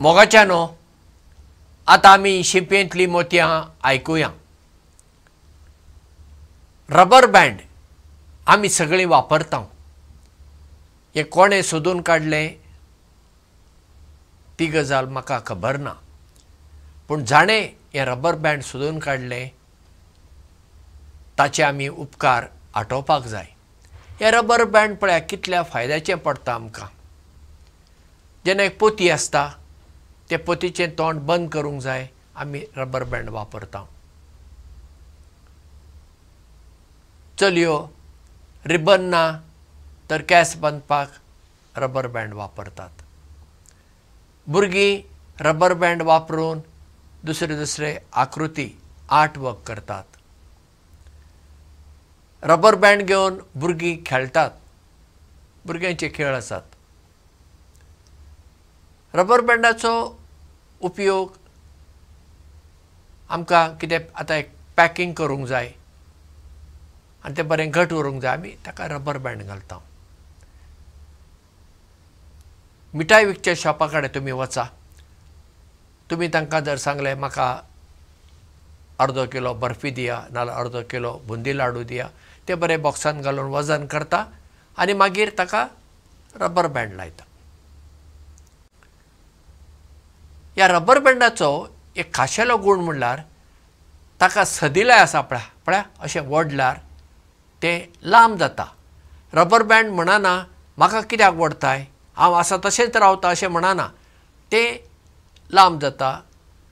मोगाच्यानो आता आमी शिंपेंतली मोतयां आयकुया। रबर बँड आमी सगळीं वापरता। हे कोणे सोदून काडले ती गजाल म्हाका खबर ना, पूण जाणे हे रबर बँड सोदून काडले ताचे आमी उपकार आठोवपाक जाय। हे रबर बँड पळया कितल्या फायद्याचें पडटा आमकां। जेन्ना एक पोती आसता ते पोतीचें तोंड बंद करूंक जाय, आमी रबर बँड वापरता। चलयो रिबन ना तर केंस बांदपाक रबर बँड वापरतात। भुरगीं रबर बँड वापरून दुसरे आकृती आर्ट वर्क करतात। रबर बँड घेवन भुरगीं खेळटात, भुरग्यांचे खेळ आसात। रबर बँडाचो उपयोग आमकां कितें आतां एक पॅकिंग करूंक जाय आनी तें बरें घट उरूंक जाय, आमी ताका रबर बँड घालता। मिठाई विकच्या शॉपा कडेन तुमी वचा, तुमी तांकां जर सांगलें म्हाका अर्दो किलो बर्फी दिया नाजाल्यार अर्दो किलो बुंदी लाडू दिया, ते बरें बॉक्सान घालून वजन करता आनी मागीर ताका रबर बँड लायता। ह्या रबर बँडाचो एक खाशेलो गूण म्हणल्यार ताका सदिलाय आसा पळया अशें वडल्यार तें लांब जाता। रबर बँड म्हणना म्हाका कित्याक वडताय, हांव आसा तशेंच रावता अशें म्हणना, तें लांब जाता।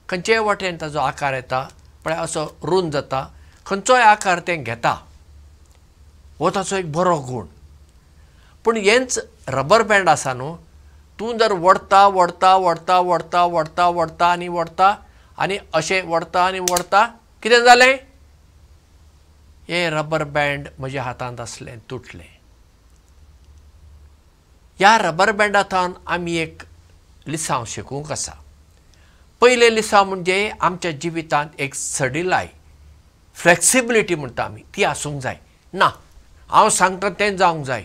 खंयचेय वटेन ताजो आकार येता पळय, असो रूंद जाता, खंयचोय आकार तें घेता, हो ताचो एक बरो गूण। पूण हेंच रबर बँड आसा न्हू, तूं जर वडता वडता वडता वडता वडता वडता आनी वडता आनी अशें वडता आनी वडता, कितें जालें? हें रबर बँड म्हज्या हातांत आसलें तुटलें। ह्या रबर बँडांतल्यान आमी एक लिसांव शिकूंक आसा। पयलें लिसांव म्हणजे आमच्या जिवितांत एक सडिलाय, फ्लेक्सिबिलिटी म्हणटा आमी, ती आसूंक जाय। ना, हांव सांगता तें जावंक जाय,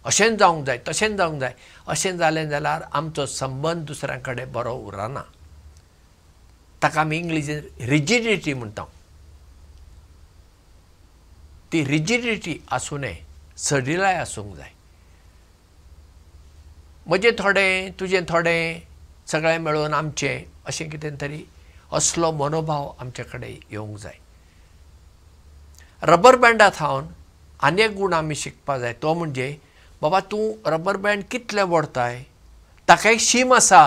अशेंच जावंक जाय, तशेंच जावंक जाय, अशें जालें जाल्यार आमचो संबंद दुसऱ्यां कडेन बरो उरना। ताका आमी इंग्लिशीन रिजिडिटी म्हणटा। ती रिजिडिटी आसूं न्हय, सडिलाय आसूंक जाय। म्हजें थोडें तुजें थोडें सगळें मेळून आमचें अशें कितें तरी असलो मनोभाव आमचे कडेन येवंक जाय। रबर बँडांत आनी एक गूण आमी शिकपाक जाय, तो म्हणजे बाबा तूं रबर बँड कितले वडताय ताका एक शीम आसा।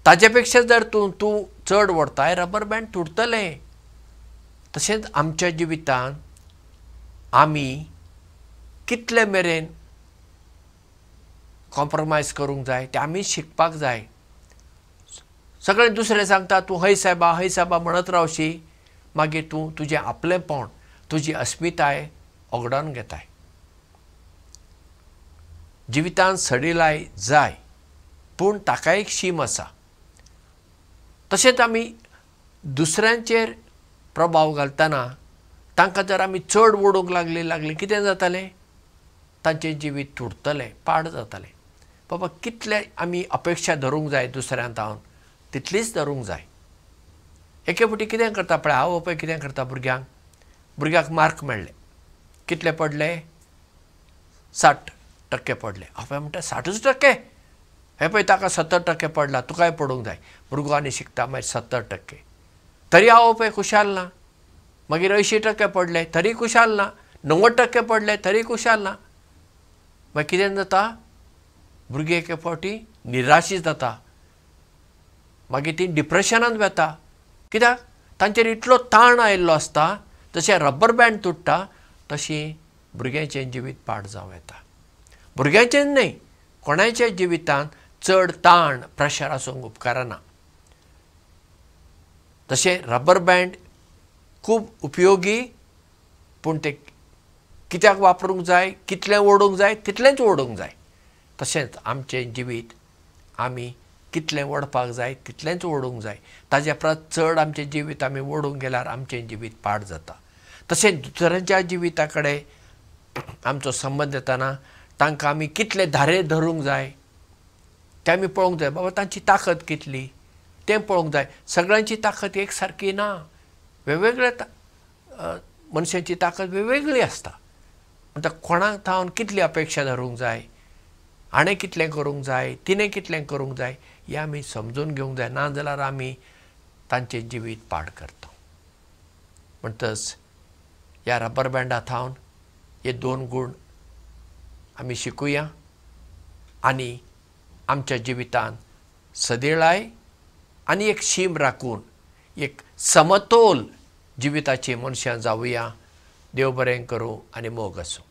ताचे पेक्षा जर तूं चड वडताय रबर बँड तुटतलें। तशेंच आमच्या जिवितांत आमी कितले मेरेन कॉम्प्रोमायज करूंक जाय तें आमी शिकपाक जाय। सगळें दुसरें सांगता तूं हय सायबा म्हणत रावशी, मागीर तूं तुजें आपलेंपण, तुजी अस्मिताय ओगडावन घेताय। जिवितांत सडिलाय जाय, पूण ताका एक शीम आसा। तशेंच आमी दुसऱ्यांचेर प्रभाव घालतना तांकां जर आमी चड वडोवंक लागलीं कितें जातालें? तांचें जिवीत तुटतलें, पाड जातालें। बाबा कितले आमी अपेक्षा धरूंक जाय दुसऱ्यांत, तितलीच धरूंक जाय। एके फावटी कितें करता पळय, हांव पळय कितें करता, भुरग्याक मार्क मेळ्ळे, कितले पडले? 60% पडले। हांव म्हणटा 60%? हे पळय ताका 70% पडला, तुकाय पडूंक जाय। भुरगो आनी शिकता, मागीर 70%, तरी हांव पळय खुशाल ना। मागीर 80% पडले, तरी खुशाल ना। 90% पडले, तरी खुशाल ना। मागीर कितें जाता? भुरगीं एके फावटी निराशी जाता, मागीर ती डिप्रेशनांत वता। कित्याक? तांचेर इतलो ताण आयिल्लो आसता। जशें रबर बँड तुट्टा तशी भुरग्यांचें जिवीत पाड जावं येता। भुरग्यांचेंच न्हय, कोणाच्या जिवितांत चड ताण प्रेशर आसूंक उपकारना। तशें रबर बँड खूब उपयोगी, पूण तें कित्याक वापरूंक जाय, कितलें ओडूंक जाय तितलेंच ओडूंक जाय। तशेंच आमचें जिवीत आमी कितलें ओडपाक जाय तितलेंच ओडूंक जाय। ताचे परस चड आमचें जिवीत आमी ओडूंक गेल्यार आमचें जिवीत पाड जाता। तशेंच दुसऱ्यांच्या जिविता कडेन आमचो संबंद येतना तांकां आमी कितले धारेर धरूंक जाय तें आमी पळोवंक जाय। बाबा तांची ताकद कितली, तें पळोवंक जाय. सगळ्यांची ताकद एक सारकी ना. वेगवेगळ्या मनशांची ताकद वेगवेगळी आसता. म्हणटा कोणाक थावन कितली अपेक्षा धरूंक जाय, हाणें कितलें करूंक जाय, तिणें कितलें करूंक जाय, हें आमी समजून घेवंक जाय. नाजाल्यार आमी तांचें जिवीत पाड करता. म्हणटच ह्या रबर बँडा थावन हे 2 गूण आमी शिकुया आनी आमच्या जिवितांत सदिळाय आनी एक शीम राखून एक समतोल जिविताची मनशां जावुया. देव बरें करूं आनी मोग आसूं.